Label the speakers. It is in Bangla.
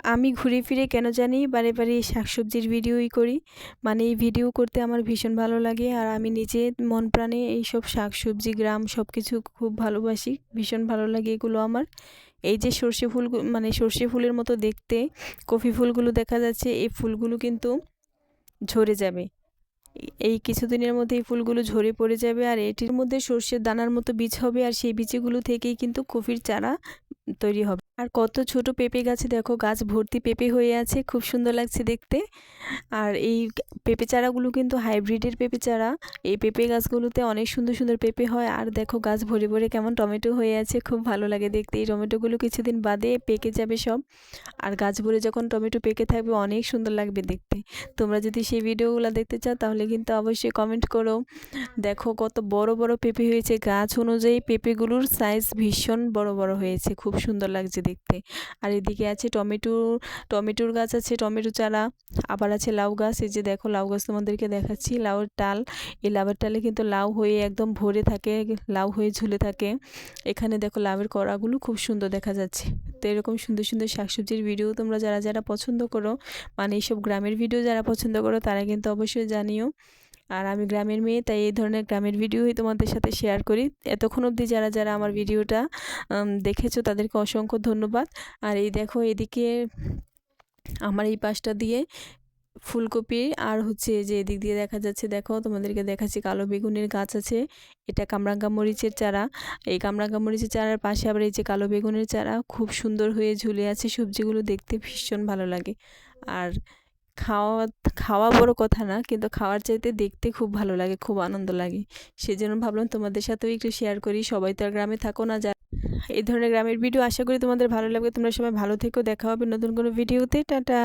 Speaker 1: আমি ঘুরে ফিরে কেন জানি বারে বারে এই শাকসবজির ভিডিওই করি। মানে এই ভিডিও করতে আমার ভীষণ ভালো লাগে আর আমি নিজে মন প্রাণে এইসব শাকসবজি গ্রাম সব কিছু খুব ভালোবাসি, ভীষণ ভালো লাগে এগুলো আমার। এই যে সর্ষে ফুল মানে সর্ষে ফুলের মতো দেখতে কফি ফুলগুলো দেখা যাচ্ছে, এই ফুলগুলো কিন্তু ঝরে যাবে। এই কিছুদিনের মধ্যে এই ফুলগুলো ঝরে পড়ে যাবে আর এটির মধ্যে সর্ষের দানার মতো বীজ হবে আর সেই বীজগুলো থেকেই কিন্তু কফির চারা তৈরি হবে। আর কত ছোট পেঁপে গাছে দেখো, গাছ ভর্তি পেঁপে হয়ে আছে, খুব সুন্দর লাগছে দেখতে। আর এই পেঁপে চারাগুলো কিন্তু হাইব্রিডের পেঁপে চারা। এই পেঁপে গাছগুলোতে অনেক সুন্দর সুন্দর পেঁপে হয়। আর দেখো গাছ ভরে ভরে কেমন টমেটো হয়ে আছে, খুব ভালো লাগে দেখতে। এই টমেটোগুলো কিছুদিন বাদে পেকে যাবে সব। আর গাছ ভরে যখন টমেটো পেকে থাকবে অনেক সুন্দর লাগবে দেখতে। তোমরা যদি সেই ভিডিওগুলো দেখতে চাও তাহলে কিন্তু অবশ্যই কমেন্ট করো। দেখো কত বড় বড় পেঁপে হয়েছে, গাছ অনুযায়ী পেঁপেগুলোর সাইজ ভীষণ বড় বড় হয়েছে, খুব সুন্দর লাগছে দেখতে। আর এদিকে আছে টমেটোর গাছ আছে, টমেটো চারা। আবার আছে লাউ গাছ, এই যে দেখো লাউ গাছ তোমাদেরকে দেখাচ্ছি, লাউয়ের টাল। এই লাউয়ের টালে কিন্তু লাউ হয়ে একদম ভরে থাকে, লাউ হয়ে ঝুলে থাকে। এখানে দেখো লাউয়ের কড়াগুলো খুব সুন্দর দেখা যাচ্ছে। তো এরকম সুন্দর সুন্দর শাকসবজির ভিডিও তোমরা যারা যারা পছন্দ করো, মানে এইসব গ্রামের ভিডিও যারা পছন্দ করো তারা কিন্তু অবশ্যই জানিও। আর আমি গ্রামের মেয়ে, তাই এই ধরনের গ্রামের ভিডিওই তোমাদের সাথে শেয়ার করি। এতক্ষণ অবধি যারা যারা আমার ভিডিওটা দেখেছো তাদেরকে অসংখ্য ধন্যবাদ। আর এই দেখো এদিকে আমার এই পাশটা দিয়ে ফুলকপি আর হচ্ছে যে এদিক দিয়ে দেখা যাচ্ছে, দেখো তোমাদেরকে দেখাচ্ছি কালো বেগুনের গাছ আছে। এটা কামরাঙ্গা মরিচের চারা। এই কামরাঙ্গা মরিচের চারার পাশে আবার এই যে কালো বেগুনের চারা খুব সুন্দর হয়ে ঝুলে আছে। সবজিগুলো দেখতে ভীষণ ভালো লাগে। আর খাওয়া খাওয়া বড় কথা না, কিন্তু খাওয়ার চাইতে দেখতে খুব ভালো লাগে, খুব আনন্দ লাগে। সেজন্য ভাবলাম তোমাদের সাথেও একটু শেয়ার করি। সবাই তো আর গ্রামে থাকো না, যা এই ধরনের গ্রামের ভিডিও আশা করি তোমাদের ভালো লাগবে। তোমরা সবাই ভালো থেকো, দেখা হবে নতুন কোনো ভিডিওতে। টাটা।